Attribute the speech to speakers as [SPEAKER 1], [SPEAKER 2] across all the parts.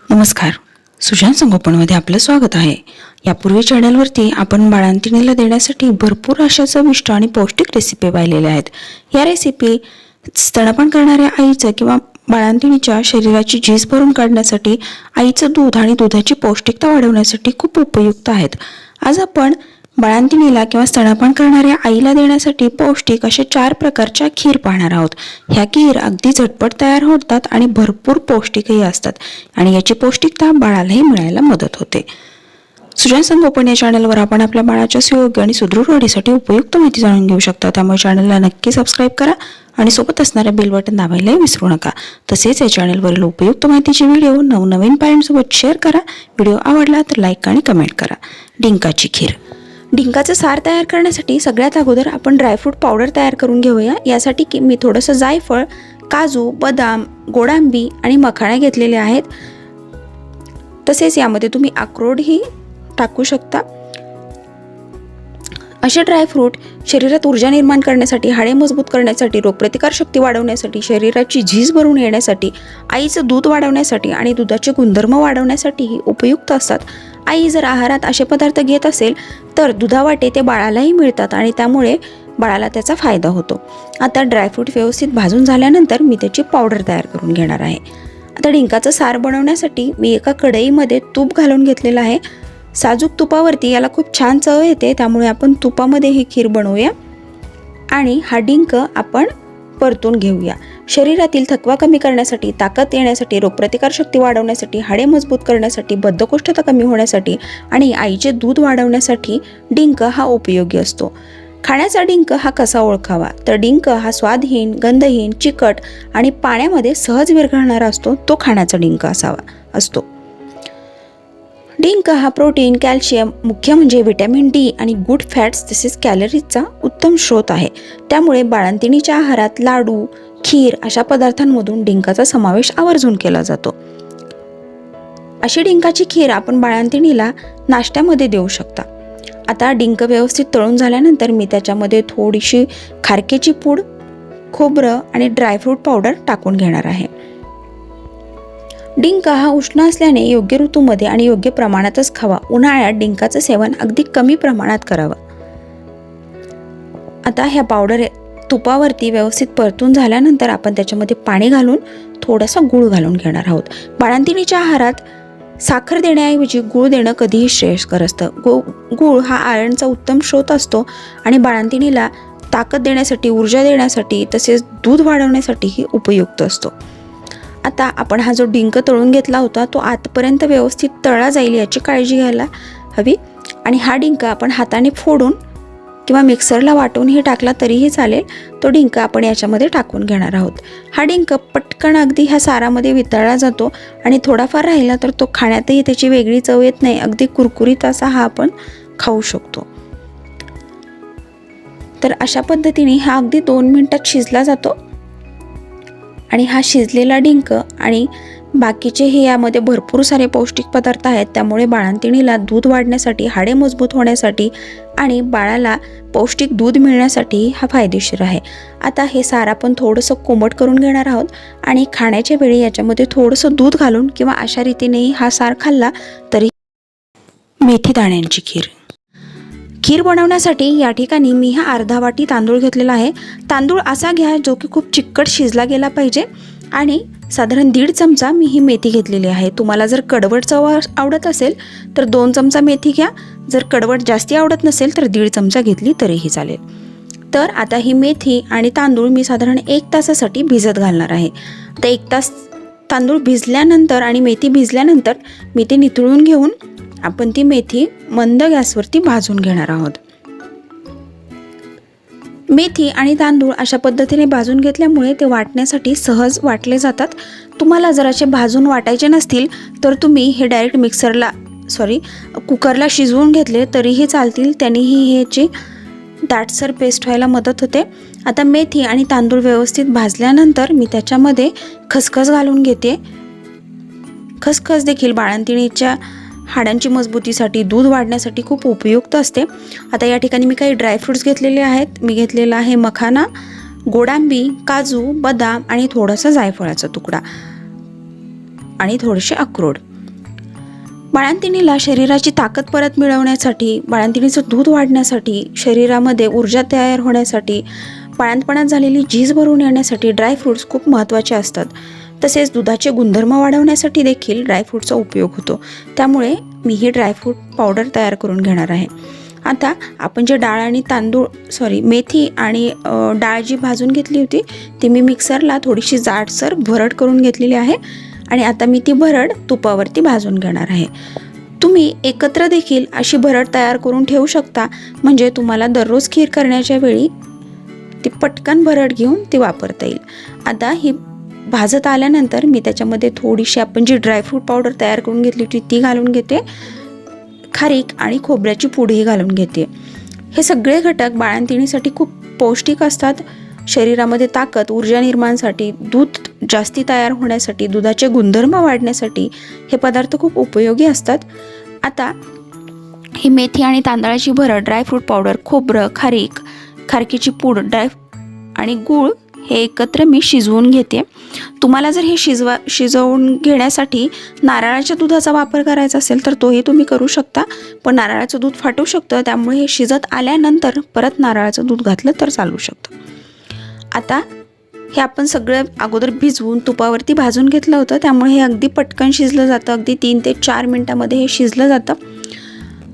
[SPEAKER 1] नमस्कार, सुजान संगोपनमध्ये आपलं स्वागत आहे। यापूर्वी चॅनलवरती आपण बाळंतिणीला देण्यासाठी भरपूर अशा चविष्ट आणि पौष्टिक रेसिपी पाहिलेल्या आहेत। या रेसिपी स्तनपान करणाऱ्या आईचं किंवा बाळंतिणीच्या शरीराची झीज भरून काढण्यासाठी, आईचं दूध आणि दुधाची पौष्टिकता वाढवण्यासाठी खूप उपयुक्त आहेत। आज आपण बाळंतिणीला किंवा स्तनपान करणाऱ्या आईला देण्यासाठी पौष्टिक अशा 4 प्रकारच्या खीर पाहणार आहोत। ह्या खीर अगदी झटपट तयार होतात आणि भरपूर पौष्टिकही असतात आणि याची पौष्टिकता बाळालाही मिळायला मदत होते। सुजान संगोपन या चॅनलवर आपण आपल्या बाळाच्या सुयोग्य आणि सुदृढ वाढीसाठी उपयुक्त माहिती जाणून घेऊ शकता। त्यामुळे चॅनलला नक्की सबस्क्राइब करा आणि सोबत असणाऱ्या बेल बटन दाबायलाही विसरू नका। तसेच या चॅनलवरील उपयुक्त माहितीचे व्हिडिओ नवनवीन पालकांसोबत शेअर करा। व्हिडिओ आवडला तर लाईक आणि कमेंट करा। डिंकाची खीर। डिंकाचं सार तयार करण्यासाठी सगळ्यात अगोदर आपण ड्रायफ्रूट पावडर तयार करून घेऊया। यासाठी की मी थोडंसं जायफळ, काजू, बदाम, गोडांबी आणि मखाणे घेतलेले आहेत। तसेच यामध्ये तुम्ही अक्रोडही टाकू शकता। असे ड्रायफ्रूट शरीरात ऊर्जा निर्माण करण्यासाठी, हाडे मजबूत करण्यासाठी, रोगप्रतिकार शक्ती वाढवण्यासाठी, शरीराची झीज भरून येण्यासाठी, आईचं दूध वाढवण्यासाठी आणि दुधाचे गुणधर्म वाढवण्यासाठीही उपयुक्त असतात। आई जर आहारात असे पदार्थ घेत असेल तर दुधावाटे ते बाळालाही मिळतात आणि त्यामुळे बाळाला त्याचा फायदा होतो। आता ड्रायफ्रूट व्यवस्थित भाजून झाल्यानंतर मी त्याची पावडर तयार करून घेणार आहे। आता डिंकाचं सार बनवण्यासाठी मी एका कढईमध्ये तूप घालून घेतलेलं आहे। साजूक तुपावरती याला खूप छान चव येते, त्यामुळे आपण तुपामध्ये ही खीर बनवूया आणि हा डिंक आपण परतून घेऊया। शरीरातील थकवा कमी करण्यासाठी, ताकद येण्यासाठी, रोगप्रतिकार शक्ती वाढवण्यासाठी, हाडे मजबूत करण्यासाठी, बद्धकोष्ठता कमी होण्यासाठी आणि आईचे दूध वाढवण्यासाठी डिंक हा उपयोगी असतो। खाण्याचा डिंक हा कसा ओळखावा? तर डिंक हा स्वादहीन, गंधहीन, चिकट आणि पाण्यामध्ये सहज विरघळणारा असतो, तो खाण्याचा डिंक असतो। डिंक हा प्रोटीन, कॅल्शियम, मुख्य म्हणजे व्हिटॅमिन डी आणि गुड फॅट्स तसेच कॅलरीजचा उत्तम स्रोत आहे। त्यामुळे बाळंतिणीच्या आहारात लाडू, खीर अशा पदार्थांमधून डिंकाचा समावेश आवर्जून केला जातो। अशी डिंकाची खीर आपण बाळंतिणीला नाश्त्यामध्ये देऊ शकता। आता डिंक व्यवस्थित तळून झाल्यानंतर मी त्याच्यामध्ये थोडीशी खारकेची पूड, खोबरं आणि ड्रायफ्रूट पावडर टाकून घेणार आहे। डिंक हा उष्ण असल्याने योग्य ऋतूमध्ये आणि योग्य प्रमाणातच खावा। उन्हाळ्यात डिंकाचं सेवन अगदी कमी प्रमाणात करावं। आता ह्या पावडर तुपावरती व्यवस्थित परतून झाल्यानंतर आपण त्याच्यामध्ये पाणी घालून थोडासा गूळ घालून घेणार आहोत। बाळंतिणीच्या आहारात साखर देण्याऐवजी गूळ देणं कधीही श्रेयस्कर असतं। गूळ हा आयर्नचा उत्तम स्रोत असतो आणि बाळंतिणीला ताकद देण्यासाठी, ऊर्जा देण्यासाठी तसेच दूध वाढवण्यासाठीही उपयुक्त असतो। आता आपण हा जो डिंक तळून घेतला होता तो आतपर्यंत व्यवस्थित तळला जाईल याची काळजी घ्यायला हवी आणि हा डिंक आपण हाताने फोडून किंवा मिक्सरला वाटूनही टाकला तरीही चालेल। तो डिंक आपण याच्यामध्ये टाकून घेणार आहोत। हा डिंक पटकन अगदी ह्या सारामध्ये वितळला जातो आणि थोडाफार राहिला तर तो खाण्यातही त्याची वेगळी चव येत नाही, अगदी कुरकुरीत असा हा आपण खाऊ शकतो। तर अशा पद्धतीने हा अगदी 2 मिनिटात शिजला जातो आणि हा शिजलेला डिंक आणि बाकीचे हे यामध्ये भरपूर सारे पौष्टिक पदार्थ आहेत, त्यामुळे बाळंतिणीला दूध वाढण्यासाठी, हाडे मजबूत होण्यासाठी आणि बाळाला पौष्टिक दूध मिळण्यासाठी हा फायदेशीर आहे। आता हे सार आपण थोडंसं कोमट करून घेणार आहोत आणि खाण्याच्या वेळी याच्यामध्ये थोडंसं दूध घालून किंवा अशा रीतीनेही हा सार खाल्ला तरी। मेथी दाण्यांची खीर। खीर बनवण्यासाठी या ठिकाणी मी हा अर्धा वाटी तांदूळ घेतलेला आहे। तांदूळ असा घ्या जो की खूप चिकट शिजला गेला पाहिजे आणि साधारण 1.5 चमचा मी ही मेथी घेतलेली आहे। तुम्हाला जर कडवट चव आवडत असेल तर 2 चमचा मेथी घ्या, जर कडवट जास्ती आवडत नसेल तर 1.5 चमचा घेतली तरीही चालेल। तर आता ही मेथी आणि तांदूळ मी साधारण 1 तासासाठी भिजत घालणार आहे। आता 1 तास तांदूळ भिजल्यानंतर आणि मेथी भिजल्यानंतर मी ते निथळून घेऊन आपण ती मेथी मंद गॅसवरती भाजून घेणार आहोत। मेथी आणि तांदूळ अशा पद्धतीने भाजून घेतल्यामुळे ते वाटण्यासाठी सहज वाटले जातात। तुम्हाला जर असे भाजून वाटायचे नसतील तर तुम्ही हे डायरेक्ट कुकरला शिजवून घेतले तरीही चालतील, त्यांनीही ह्याची दाटसर पेस्ट व्हायला मदत होते। आता मेथी आणि तांदूळ व्यवस्थित भाजल्यानंतर मी त्याच्यामध्ये खसखस घालून घेते। खसखस देखील बाळंतिणीच्या हाडांची मजबूतीसाठी, दूध वाढण्यासाठी खूप उपयुक्त असते। आता या ठिकाणी मी काही ड्रायफ्रूट्स घेतलेले आहेत। मी घेतलेला आहे मखाना, गोडांबी, काजू, बदाम आणि थोडासा जायफळाचा तुकडा आणि थोडेसे अक्रोड। बाळंतिणीला शरीराची ताकद परत मिळवण्यासाठी, बाळंतिणीचं दूध वाढण्यासाठी, शरीरामध्ये ऊर्जा तयार होण्यासाठी, बाळंतपणात झालेली झीज भरून येण्यासाठी ड्रायफ्रूट्स खूप महत्त्वाचे असतात. तसेच दुधाचे गुणधर्म वाढवण्यासाठी देखील ड्रायफ्रूटचा उपयोग होतो. त्यामुळे मी ही ड्रायफ्रूट पावडर तयार करून घेणार आहे. आता आपण जे डाळ आणि मेथी आणि डाळ जी भाजून घेतली होती ती मी मिक्सरला थोडीशी जाडसर भरड करून घेतलेली आहे आणि आता मी ती भरड तुपावरती भाजून घेणार आहे. तुम्ही एकत्र देखील अशी भरड तयार करून ठेवू शकता, म्हणजे तुम्हाला दररोज खीर करण्याच्या वेळी ती पटकन भरड घेऊन ती वापरता येईल. आता ही भाजत आल्यानंतर मी त्याच्यामध्ये थोडीशी आपण जी ड्रायफ्रूट पावडर तयार करून घेतली होती ती घालून घेते. खारीक आणि खोबऱ्याची पूडही घालून घेते. हे सगळे घटक बाळंतिणीसाठी खूप पौष्टिक असतात. शरीरामध्ये ताकद, ऊर्जा निर्माणसाठी, दूध जास्ती तयार होण्यासाठी, दुधाचे गुणधर्म वाढण्यासाठी हे पदार्थ खूप उपयोगी असतात. आता ही मेथी आणि तांदळाची भरड, ड्रायफ्रूट पावडर, खोबरं, खारकीची पूड, आणि गूळ हे एकत्र मी शिजवून घेते. तुम्हाला जर हे शिजवून घेण्यासाठी नारळाच्या दुधाचा वापर करायचा असेल तर तोही तुम्ही करू शकता, पण नारळाचं दूध फाटू शकतं, त्यामुळे हे शिजत आल्यानंतर परत नारळाचं दूध घातलं तर चालू शकतं. आता हे आपण सगळं अगोदर भिजवून तुपावरती भाजून घेतलं होतं, त्यामुळे हे अगदी पटकन शिजलं जातं. अगदी 3 ते 4 मिनटामध्ये हे शिजलं जातं.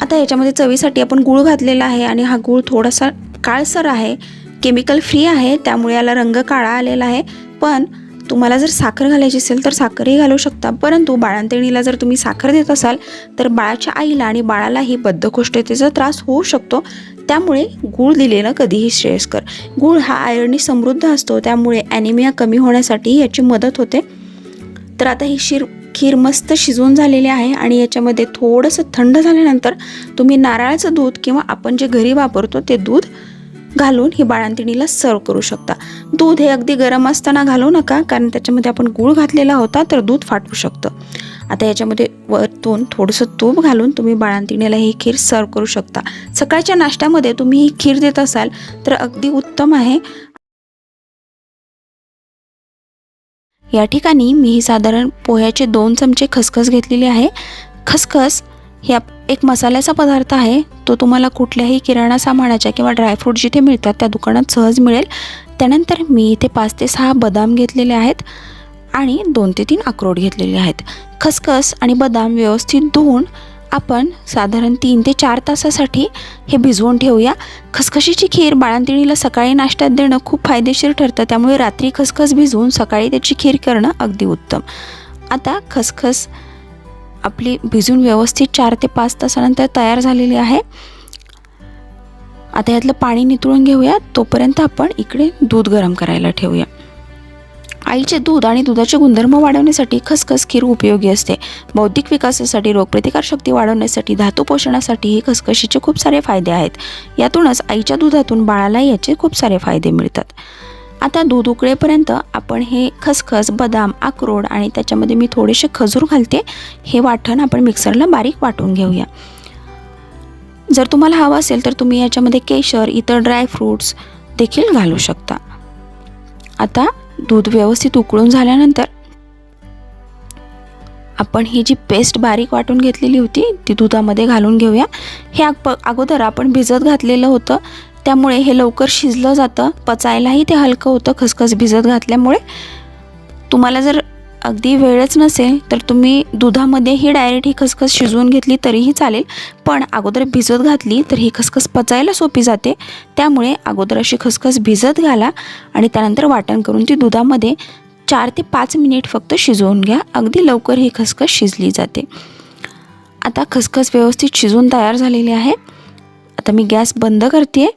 [SPEAKER 1] आता याच्यामध्ये चवीसाठी आपण गूळ घातलेला आहे आणि हा गूळ थोडासा काळसर आहे, केमिकल फ्री आहे, त्यामुळे याला रंग काळा आलेला आहे. पण तुम्हाला जर साखर घालायची असेल तर साखरही घालू शकता, परंतु बाळंतिणीला जर तुम्ही साखर देत असाल तर बाळाच्या आईला आणि बाळालाही बद्धकोष्ठतेचा त्रास होऊ शकतो. त्यामुळे गूळ दिलेलं कधीही श्रेयस्कर. गूळ हा आयर्ननी समृद्ध असतो, त्यामुळे ॲनिमिया कमी होण्यासाठी याची मदत होते. तर आता ही खीर मस्त शिजवून झालेली आहे आणि याच्यामध्ये थोडंसं थंड झाल्यानंतर तुम्ही नारळाचं दूध किंवा आपण जे घरी वापरतो ते दूध घालून ही बाळंतिणीला सर्व करू शकता. दूध हे अगदी गरम असताना घालू नका, कारण त्याच्यामध्ये आपण गूळ घातलेला होता तर दूध फाटू शकतं. आता याच्यामध्ये वरतून थोडंसं तूप घालून तुम्ही बाळंतिणीला ही खीर सर्व करू शकता. सकाळच्या नाश्त्यामध्ये तुम्ही ही खीर देत असाल तर अगदी उत्तम आहे. या ठिकाणी मी साधारण पोह्याचे 2 चमचे खसखस घेतलेली आहे. खसखस हे एक मसाल्याचा पदार्थ आहे, तो तुम्हाला कुठल्याही किराणा सामानाच्या किंवा ड्रायफ्रूट जिथे मिळतात त्या दुकानात सहज मिळेल. त्यानंतर मी इथे 5 ते 6 बदाम घेतलेले आहेत आणि 2 ते 3 अक्रोड घेतलेले आहेत. खसखस आणि बदाम व्यवस्थित धुवून आपण साधारण 3 ते 4 तासासाठी हे भिजवून ठेवूया. खसखशीची खीर बाळंतिणीला सकाळी नाश्त्यात देणं खूप फायदेशीर ठरतं, त्यामुळे रात्री खसखस भिजवून सकाळी त्याची खीर करणं अगदी उत्तम. आता खसखस आपली भिजून व्यवस्थित 4 ते 5 तासानंतर तयार झालेली आहे. आता यातलं पाणी नितळून घेऊया, तोपर्यंत आपण इकडे दूध गरम करायला ठेवूया. आईचे दूध आणि दुधाचे गुणधर्म वाढवण्यासाठी खसखस खीर उपयोगी असते. बौद्धिक विकासासाठी, रोगप्रतिकारशक्ती वाढवण्यासाठी, धातू पोषणासाठी ही खसखशीचे खूप सारे फायदे आहेत. यातूनच आईच्या दुधातून बाळाला याचे खूप सारे फायदे मिळतात. आता दूध उकळेपर्यंत आपण हे खसखस, बदाम, अक्रोड आणि त्याच्यामध्ये मी थोडेसे खजूर घालते, हे वाटण आपण मिक्सरला बारीक वाटून घेऊया. जर तुम्हाला हवं असेल तर तुम्ही याच्यामध्ये केशर, इतर ड्रायफ्रूट्स देखील घालू शकता. आता दूध व्यवस्थित उकळून झाल्यानंतर आपण ही जी पेस्ट बारीक वाटून घेतलेली होती ती दुधामध्ये घालून घेऊया. हे अगोदर आपण भिजत घातलेलं होतं, त्यामुळे हे लवकर शिजलं जातं, पचायलाही ते हलकं होतं खसखस भिजत घातल्यामुळे. तुम्हाला जर अगदी वेळच नसेल तर तुम्ही दुधामध्ये ही डायरेक्ट ही खसखस शिजवून घेतली तरीही चालेल, पण अगोदर भिजत घातली तर ही खसखस पचायला सोपी जाते. त्यामुळे अगोदर अशी खसखस भिजत घाला आणि त्यानंतर वाटण करून ती दुधामध्ये 4 ते 5 मिनिट फक्त शिजवून घ्या. अगदी लवकर ही खसखस शिजली जाते. आता खसखस व्यवस्थित शिजून तयार झालेली आहे. आता मी गॅस बंद करते.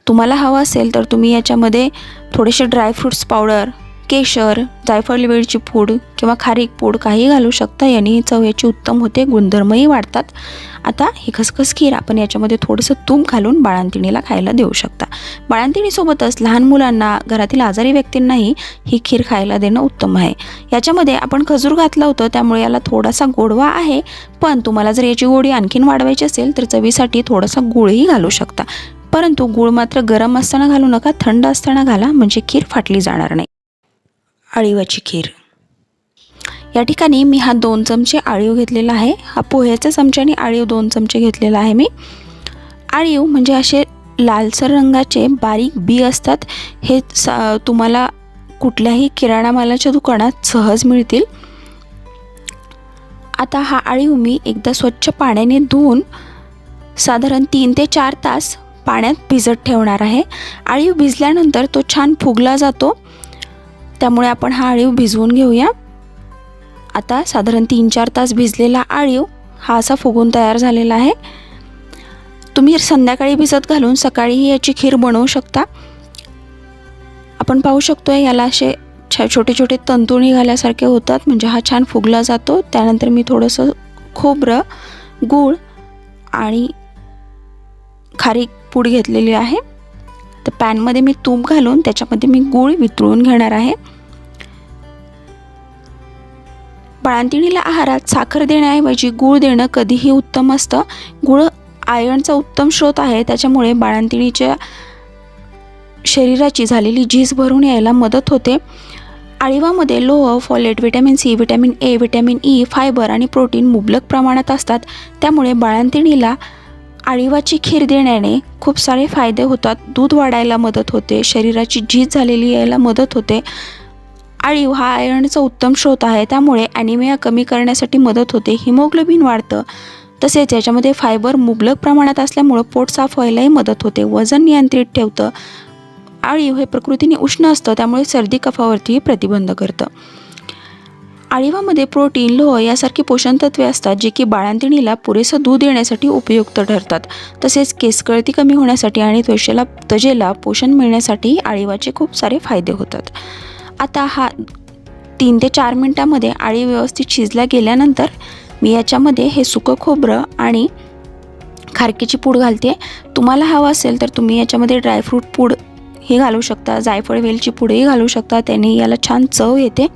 [SPEAKER 1] तुम्हाला हवं असेल तर तुम्ही याच्यामध्ये थोडेसे ड्रायफ्रूट्स पावडर, केशर, जायफळ वेलची पूड किंवा खारीक पूड काही घालू शकता. याने चव याची उत्तम होते, गुणधर्मही वाढतात. आता ही खसखस खीर आपण याच्यामध्ये थोडंसं तूप घालून बाळंतिणीला खायला देऊ शकता. बाळंतिणीसोबतच लहान मुलांना, घरातील आजारी व्यक्तींनाही ही खीर खायला देणं उत्तम आहे. याच्यामध्ये आपण खजूर घातलं होतं, त्यामुळे याला थोडासा गोडवा आहे, पण तुम्हाला जर याची गोडी आणखीन वाढवायची असेल तर चवीसाठी थोडासा गूळही घालू शकता. परंतु गूळ मात्र गरम असताना घालू नका, थंड असताना घाला, म्हणजे खीर फाटली जाणार नाही. अळीवाची खीर. या ठिकाणी मी हा 2 चमचे आळीव घेतलेला आहे। हा पोह्याच्या चमच्याने आळीव 2 चमचे घेतलेला आहे मी। आळीव म्हणजे असे लालसर रंगाचे बारीक बी असतात, हे तुम्हाला कुठल्याही किराणा मालाच्या दुकानात सहज मिळतील। आता हा आळीव मी एकदा स्वच्छ पाण्याने धुवून साधारण 3 ते 4 तास पाण्यात भिजत ठेवणार आहे। आळीव भिजल्यानंतर तो छान फुगला जातो, त्यामुळे आपण हा आळीव भिजवून घेऊया। आता साधारण 3-4 तास भिजलेला आळीव हा असा फुगून तयार झालेला आहे। तुम्ही संध्याकाळी भिजत घालून सकाळीही याची खीर बनवू शकता। आपण पाहू शकतो याला असे छोटे छोटे तंतू निघाल्यासारखे होतात, म्हणजे हा छान फुगला जातो। त्यानंतर मी थोडंसं खोबरं, गूळ आणि खारीक पूड घेतलेली आहे। तर पॅनमध्ये मी तूप घालून त्याच्यामध्ये मी गूळ वितळून घेणार आहे। बाळंतिणीला आहारात साखर देण्याऐवजी गूळ देणं कधीही उत्तम असतं। गूळ आयर्नचा उत्तम स्रोत आहे, त्याच्यामुळे बाळंतिणीच्या शरीराची झालेली झीज भरून यायला मदत होते। आळीवामध्ये लोह, folate, vitamin C, vitamin A, vitamin E, fibre आणि प्रोटीन मुबलक प्रमाणात असतात। त्यामुळे बाळंतिणीला आळीवाची खीर देण्याने खूप सारे फायदे होतात। दूध वाढायला मदत होते, शरीराची झीज झालेली यायला मदत होते। आळीव हा आयर्नचा उत्तम स्रोत आहे, त्यामुळे ॲनिमिया कमी करण्यासाठी मदत होते, हिमोग्लोबिन वाढतं। तसेच याच्यामध्ये फायबर मुबलक प्रमाणात असल्यामुळे पोट साफ व्हायलाही मदत होते, वजन नियंत्रित ठेवतं। आळीव हे प्रकृतीने उष्ण असतं, त्यामुळे सर्दी कफावरतीही प्रतिबंध करतं। आळीवामध्ये प्रोटीन, लोह यासारखी पोषण तत्वे असतात, जे की बाळंतिणीला पुरेसं दूध देण्यासाठी उपयुक्त ठरतात। तसेच केसगळती कमी होण्यासाठी आणि त्वचेला पोषण मिळण्यासाठी आळीवाचे खूप सारे फायदे होतात। आता हा 3 ते 4 मिनिटांमध्ये आळीव व्यवस्थित शिजला गेल्यानंतर मी याच्यामध्ये हे सुकं खोबरं आणि खारकीची पूड घालते। तुम्हाला हवं असेल तर तुम्ही याच्यामध्ये ड्रायफ्रूट पूड हे घालू शकता, जायफळ वेलची पूडही घालू शकता, त्याने याला छान चव येते।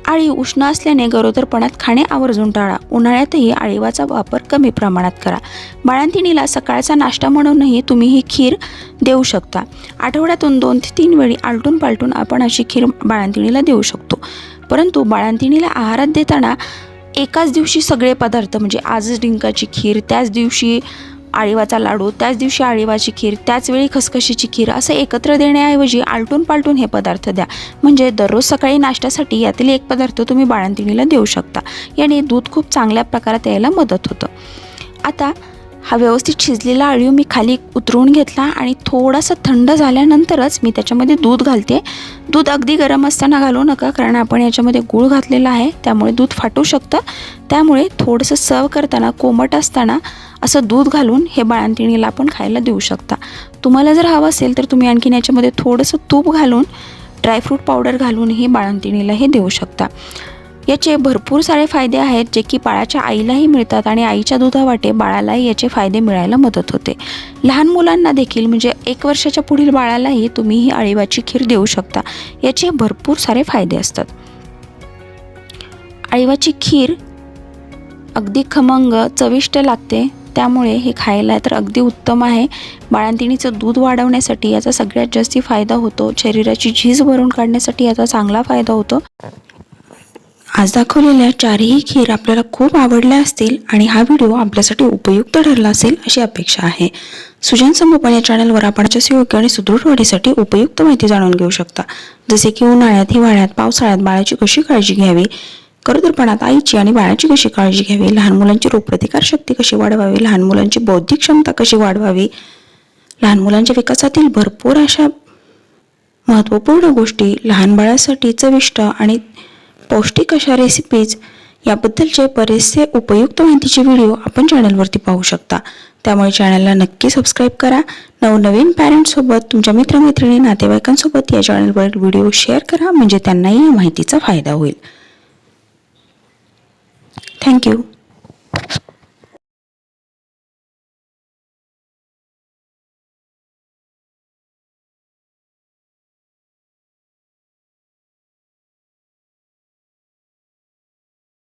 [SPEAKER 1] आळीव उष्ण असल्याने गरोदरपणात खाणे आवर्जून टाळा। उन्हाळ्यातही आळीवाचा वापर कमी प्रमाणात करा। बाळंतिणीला सकाळचा नाश्ता म्हणूनही तुम्ही ही खीर देऊ शकता। आठवड्यातून 2 ते 3 वेळी आलटून पालटून आपण अशी खीर बाळंतिणीला देऊ शकतो। परंतु बाळंतिणीला आहारात देताना एकाच दिवशी सगळे पदार्थ, म्हणजे आजच डिंकाची खीर, त्याच दिवशी आळीवाचा लाडू, त्याच दिवशी आळीवाची खीर, त्याच वेळी खसखशीची खीर, असं एकत्र देण्याऐवजी आलटून पालटून हे पदार्थ द्या। म्हणजे दररोज सकाळी नाश्त्यासाठी यातील एक पदार्थ तुम्ही बाळंतिणीला देऊ शकता। याने दूध खूप चांगल्या प्रकारात यायला मदत होतं। आता हा व्यवस्थित शिजलेला आळीव मी खाली उतरवून घेतला आणि थोडासा थंड झाल्यानंतरच मी त्याच्यामध्ये दूध घालते। दूध अगदी गरम असताना घालू नका, कारण आपण याच्यामध्ये गूळ घातलेला आहे, त्यामुळे दूध फाटू शकतं। त्यामुळे थोडंसं सर्व करताना कोमट असताना असं दूध घालून हे बाळंतिणीला आपण खायला देऊ शकता। तुम्हाला जर हवं असेल तर तुम्ही आणखीन याच्यामध्ये थोडंसं तूप घालून, ड्रायफ्रूट पावडर घालूनही बाळंतिणीला हे देऊ शकता। याचे भरपूर सारे फायदे आहेत, जे की बाळाच्या आईलाही मिळतात आणि आईच्या दुधावाटे बाळालाही याचे फायदे मिळायला मदत होते। लहान मुलांना देखील, म्हणजे 1 वर्षाच्या पुढील बाळालाही तुम्ही ही आळीवाची खीर देऊ शकता। याचे भरपूर सारे फायदे असतात। आळीवाची खीर अगदी खमंग चविष्ट लागते, त्यामुळे हे खायला तर अगदी उत्तम आहे। बाळंतिणीचं दूध वाढवण्यासाठी याचा सगळ्यात जास्ती फायदा होतो। शरीराची झीज भरून काढण्यासाठी याचा चांगला फायदा होतो। आज दाखवलेल्या 4ही खीर आपल्याला खूप आवडल्या असतील आणि हा व्हिडिओ आपल्यासाठी उपयुक्त ठरला असेल अशी अपेक्षा आहे। सुजन संगोपन या चॅनलवर आपण योग्य आणि सुदृढ वाढीसाठी उपयुक्त माहिती जाणून घेऊ शकता, जसे की उन्हाळ्यात, हिवाळ्यात, पावसाळ्यात बाळाची कशी काळजी घ्यावी, गरोदरपणात आईची आणि बाळाची कशी काळजी घ्यावी, लहान मुलांची रोगप्रतिकार शक्ती कशी वाढवावी, लहान मुलांची बौद्धिक क्षमता कशी वाढवावी, लहान मुलांच्या विकासातील भरपूर अशा महत्त्वपूर्ण गोष्टी, लहान बाळासाठी चविष्ट आणि पौष्टिक अशा रेसिपीज याबद्दलचे बरेचसे उपयुक्त माहितीचे व्हिडिओ आपण चॅनलवरती पाहू शकता। त्यामुळे चॅनलला नक्की सबस्क्राईब करा। नवनवीन पॅरेंट्ससोबत, तुमच्या मित्रमैत्रिणी, नातेवाईकांसोबत या चॅनलवर व्हिडिओ शेअर करा, म्हणजे त्यांनाही या माहितीचा फायदा होईल। थँक्यू।